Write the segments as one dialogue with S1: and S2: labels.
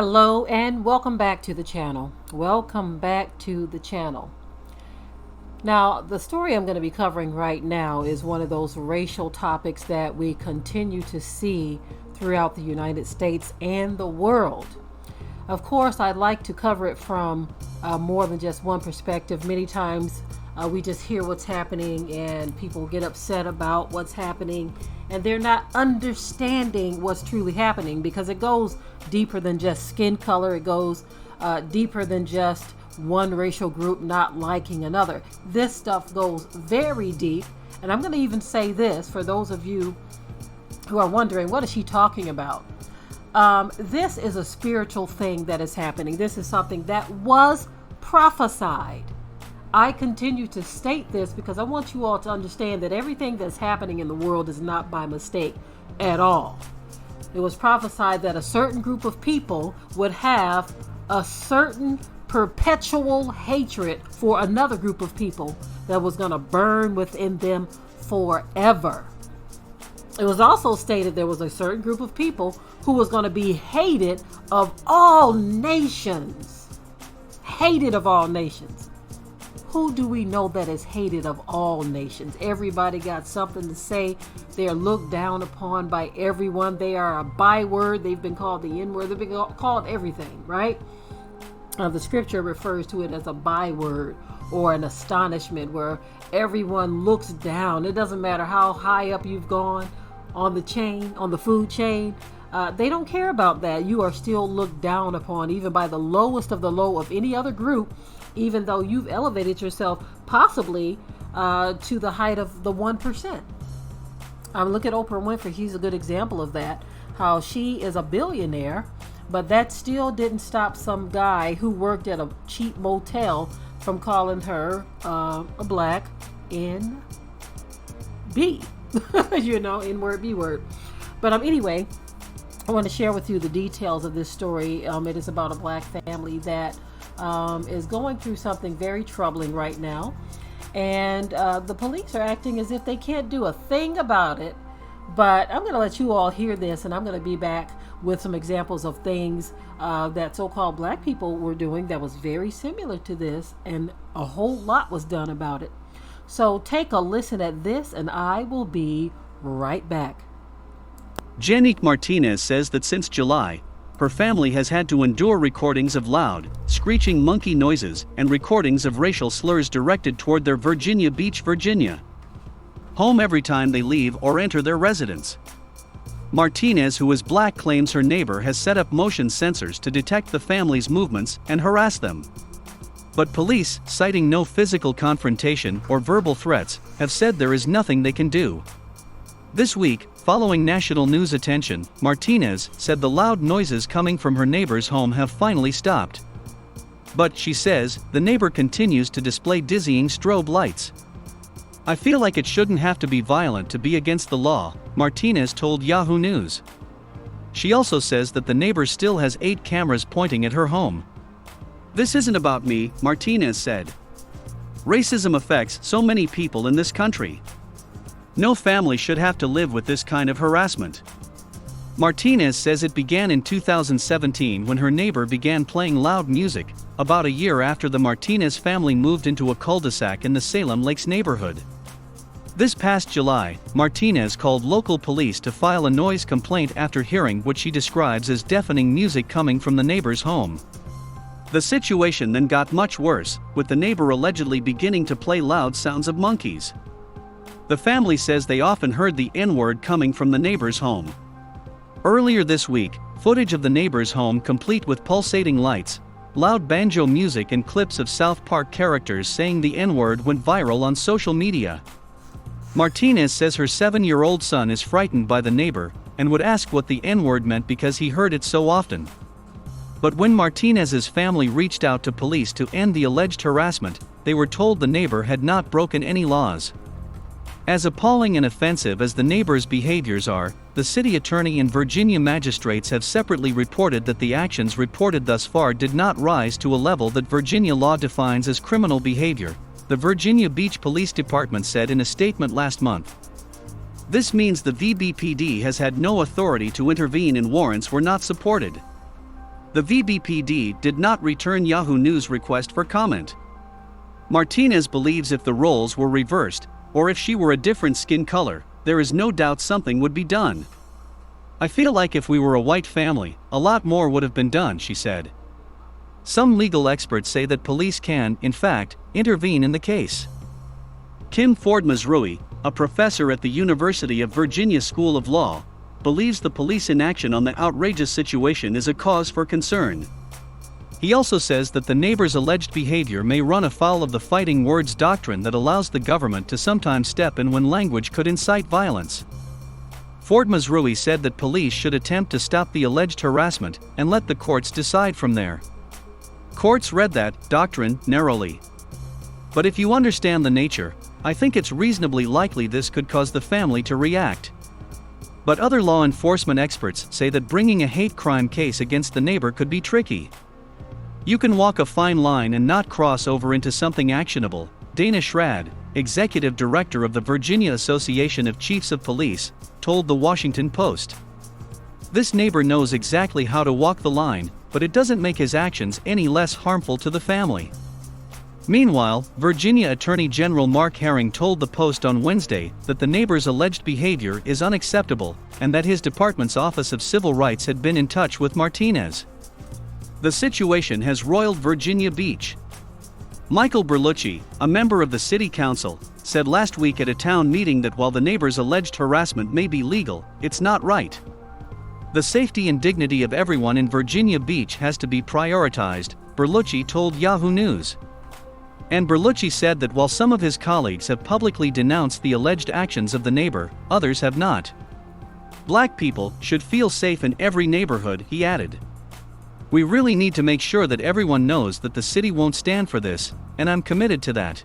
S1: Hello and welcome back to the channel. Welcome back to the channel. Now, the story I'm going to be covering right now is one of those racial topics that we continue to see throughout the United States and the world. Of course, I'd like to cover it from more than just one perspective. Many times we just hear what's happening and people get upset about what's happening, and they're not understanding what's truly happening, because it goes deeper than just skin color. It goes deeper than just one racial group not liking another. This stuff goes very deep, and I'm going to even say this for those of you who are wondering, what is she talking about? This is a spiritual thing that is happening. This is something that was prophesied. I continue to state this because I want you all to understand that everything that's happening in the world is not by mistake at all. It was prophesied that a certain group of people would have a certain perpetual hatred for another group of people that was going to burn within them forever. It was also stated there was a certain group of people who was going to be hated of all nations. Hated of all nations. Who do we know that is hated of all nations? Everybody got something to say. They are looked down upon by everyone. They are a byword. They've been called the N-word. They've been called everything, right? The scripture refers to it as a byword or an astonishment, where everyone looks down. It doesn't matter how high up you've gone on the chain, on the food chain. They don't care about that. You are still looked down upon, even by the lowest of the low of any other group, even though you've elevated yourself possibly to the height of the 1%. Look at Oprah Winfrey. She's a good example of that. How she is a billionaire, but that still didn't stop some guy who worked at a cheap motel from calling her a black N-B. N-word, B-word. But anyway, I want to share with you the details of this story. It is about a black family that is going through something very troubling right now. And the police are acting as if they can't do a thing about it. But I'm going to let you all hear this, and I'm going to be back with some examples of things that so-called black people were doing that was very similar to this, and a whole lot was done about it. So take a listen at this, and I will be right back.
S2: Janique Martinez says that since July, her family has had to endure recordings of loud, screeching monkey noises and recordings of racial slurs directed toward their Virginia Beach, Virginia home every time they leave or enter their residence. Martinez, who is black, claims her neighbor has set up motion sensors to detect the family's movements and harass them. But police, citing no physical confrontation or verbal threats, have said there is nothing they can do. This week, following national news attention, Martinez said the loud noises coming from her neighbor's home have finally stopped. But, she says, the neighbor continues to display dizzying strobe lights. "I feel like it shouldn't have to be violent to be against the law," Martinez told Yahoo News. She also says that the neighbor still has 8 cameras pointing at her home. "This isn't about me," Martinez said. "Racism affects so many people in this country. No family should have to live with this kind of harassment." Martinez says it began in 2017 when her neighbor began playing loud music, about a year after the Martinez family moved into a cul-de-sac in the Salem Lakes neighborhood. This past July, Martinez called local police to file a noise complaint after hearing what she describes as deafening music coming from the neighbor's home. The situation then got much worse, with the neighbor allegedly beginning to play loud sounds of monkeys. The family says they often heard the N-word coming from the neighbor's home. Earlier this week, footage of the neighbor's home complete with pulsating lights, loud banjo music and clips of South Park characters saying the N-word went viral on social media. Martinez says her 7-year-old son is frightened by the neighbor and would ask what the N-word meant because he heard it so often. But when Martinez's family reached out to police to end the alleged harassment, they were told the neighbor had not broken any laws. As appalling and offensive as the neighbor's behaviors are, the city attorney and Virginia magistrates have separately reported that the actions reported thus far did not rise to a level that Virginia law defines as criminal behavior, the Virginia Beach Police Department said in a statement last month. This means the VBPD has had no authority to intervene and warrants were not supported. The VBPD did not return Yahoo News' request for comment. Martinez believes if the roles were reversed, or if she were a different skin color, there is no doubt something would be done. I feel like if we were a white family, a lot more would have been done, she said. Some legal experts say that police can, in fact, intervene in the case. Kim Ford-Mazrui, a professor at the University of Virginia School of Law, believes the police inaction on the outrageous situation is a cause for concern. He also says that the neighbor's alleged behavior may run afoul of the fighting words doctrine that allows the government to sometimes step in when language could incite violence. Ford-Mazrui said that police should attempt to stop the alleged harassment and let the courts decide from there. Courts read that doctrine narrowly. But if you understand the nature, I think it's reasonably likely this could cause the family to react. But other law enforcement experts say that bringing a hate crime case against the neighbor could be tricky. You can walk a fine line and not cross over into something actionable, Dana Schrad, executive director of the Virginia Association of Chiefs of Police, told the Washington Post. This neighbor knows exactly how to walk the line, but it doesn't make his actions any less harmful to the family. Meanwhile, Virginia Attorney General Mark Herring told the Post on Wednesday that the neighbor's alleged behavior is unacceptable and that his department's Office of Civil Rights had been in touch with Martinez. The situation has roiled Virginia Beach. Michael Berlucci, a member of the city council, said last week at a town meeting that while the neighbor's alleged harassment may be legal, it's not right. The safety and dignity of everyone in Virginia Beach has to be prioritized, Berlucci told Yahoo News. And Berlucci said that while some of his colleagues have publicly denounced the alleged actions of the neighbor, others have not. Black people should feel safe in every neighborhood, he added. We really need to make sure that everyone knows that the city won't stand for this, and I'm committed to that.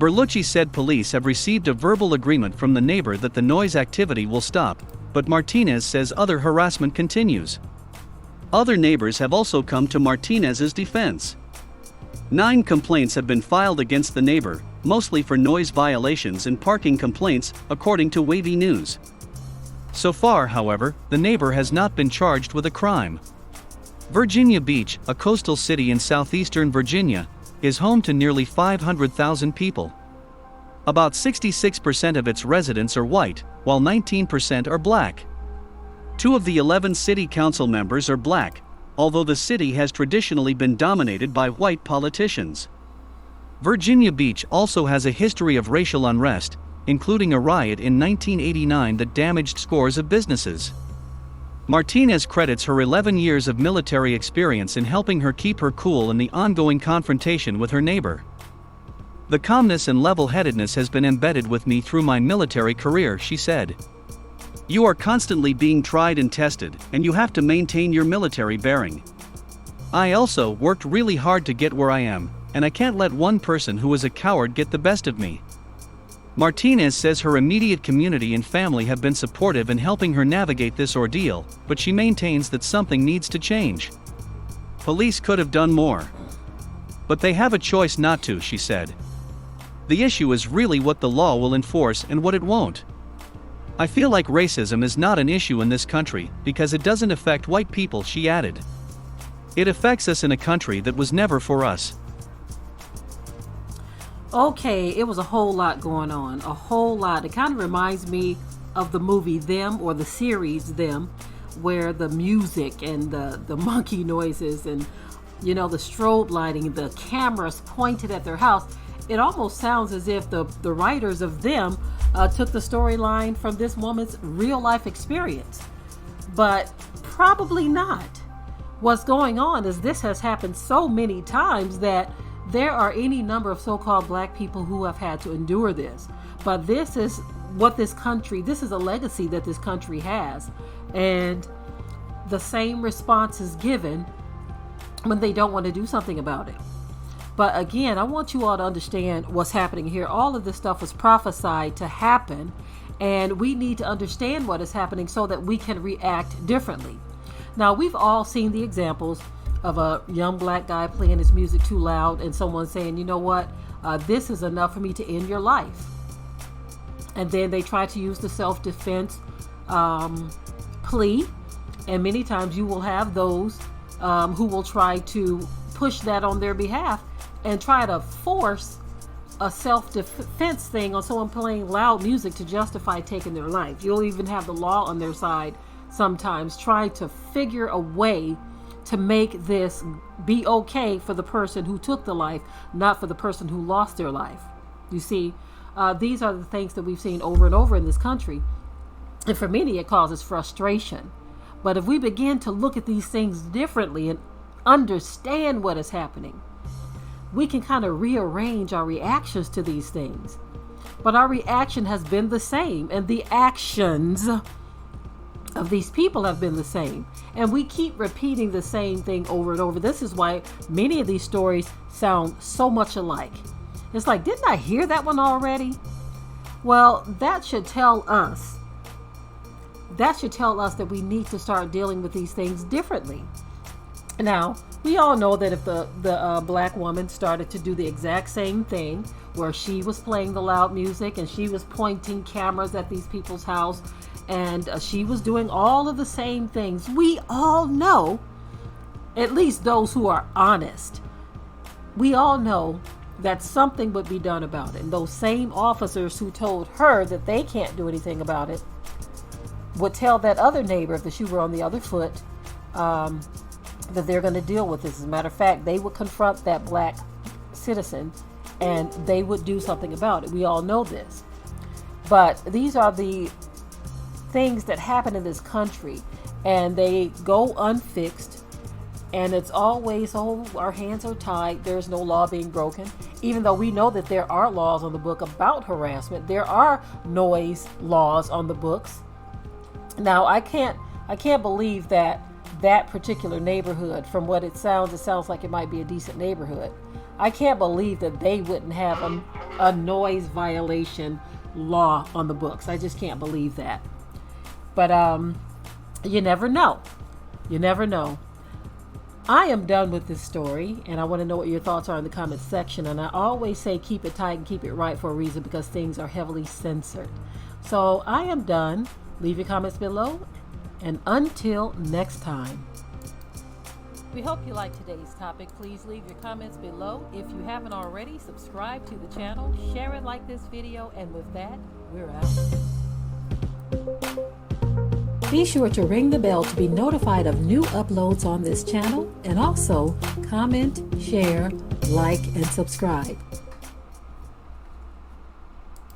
S2: Berlucci said police have received a verbal agreement from the neighbor that the noise activity will stop, but Martinez says other harassment continues. Other neighbors have also come to Martinez's defense. 9 complaints have been filed against the neighbor, mostly for noise violations and parking complaints, according to Wavy News. So far, however, the neighbor has not been charged with a crime. Virginia Beach, a coastal city in southeastern Virginia, is home to nearly 500,000 people. About 66% of its residents are white, while 19% are black. 2 of the 11 city council members are black, although the city has traditionally been dominated by white politicians. Virginia Beach also has a history of racial unrest, including a riot in 1989 that damaged scores of businesses. Martinez credits her 11 years of military experience in helping her keep her cool in the ongoing confrontation with her neighbor. The calmness and level-headedness has been embedded with me through my military career, she said. You are constantly being tried and tested, and you have to maintain your military bearing. I also worked really hard to get where I am, and I can't let one person who is a coward get the best of me. Martinez says her immediate community and family have been supportive in helping her navigate this ordeal, but she maintains that something needs to change. Police could have done more. But they have a choice not to, she said. The issue is really what the law will enforce and what it won't. I feel like racism is not an issue in this country because it doesn't affect white people, she added. It affects us in a country that was never for us.
S1: Okay, it was a whole lot going on, a whole lot. It kind of reminds me of the movie Them, or the series Them, where the music and the monkey noises and, you know, the strobe lighting, the cameras pointed at their house. It almost sounds as if the writers of Them took the storyline from this woman's real life experience. But probably not. What's going on is this has happened so many times that there are any number of so-called black people who have had to endure this. But this is what this is a legacy that this country has. And the same response is given when they don't want to do something about it. But again, I want you all to understand what's happening here. All of this stuff was prophesied to happen, and we need to understand what is happening so that we can react differently. Now, we've all seen the examples of a young black guy playing his music too loud and someone saying, you know what, this is enough for me to end your life. And then they try to use the self-defense plea. And many times you will have those who will try to push that on their behalf and try to force a self-defense thing on someone playing loud music to justify taking their life. You'll even have the law on their side sometimes, trying to figure a way to make this be okay for the person who took the life, not for the person who lost their life. You see, these are the things that we've seen over and over in this country. And for many, it causes frustration. But if we begin to look at these things differently and understand what is happening, we can kind of rearrange our reactions to these things. But our reaction has been the same, and the actions of these people have been the same. And we keep repeating the same thing over and over. This is why many of these stories sound so much alike. It's like, didn't I hear that one already? Well, that should tell us that we need to start dealing with these things differently. Now, we all know that if the black woman started to do the exact same thing, where she was playing the loud music and she was pointing cameras at these people's house, and she was doing all of the same things, we all know, at least those who are honest, we all know that something would be done about it. And those same officers who told her that they can't do anything about it would tell that other neighbor, if the shoe were on the other foot, that they're going to deal with this. As a matter of fact, they would confront that black citizen and they would do something about it. We all know this. But these are the things that happen in this country, and they go unfixed, and it's always, oh, our hands are tied, there's no law being broken, even though we know that there are laws on the book about harassment. There are noise laws on the books. Now, I can't believe that particular neighborhood, from what it sounds like it might be a decent neighborhood. I can't believe that they wouldn't have a noise violation law on the books. I just can't believe that. But you never know. You never know. I am done with this story, and I want to know what your thoughts are in the comments section. And I always say keep it tight and keep it right for a reason, because things are heavily censored. So I am done. Leave your comments below, and until next time. We hope you liked today's topic. Please leave your comments below. If you haven't already, subscribe to the channel, share it like this video, and with that, we're out. Be sure to ring the bell to be notified of new uploads on this channel, and also comment, share, like, and subscribe.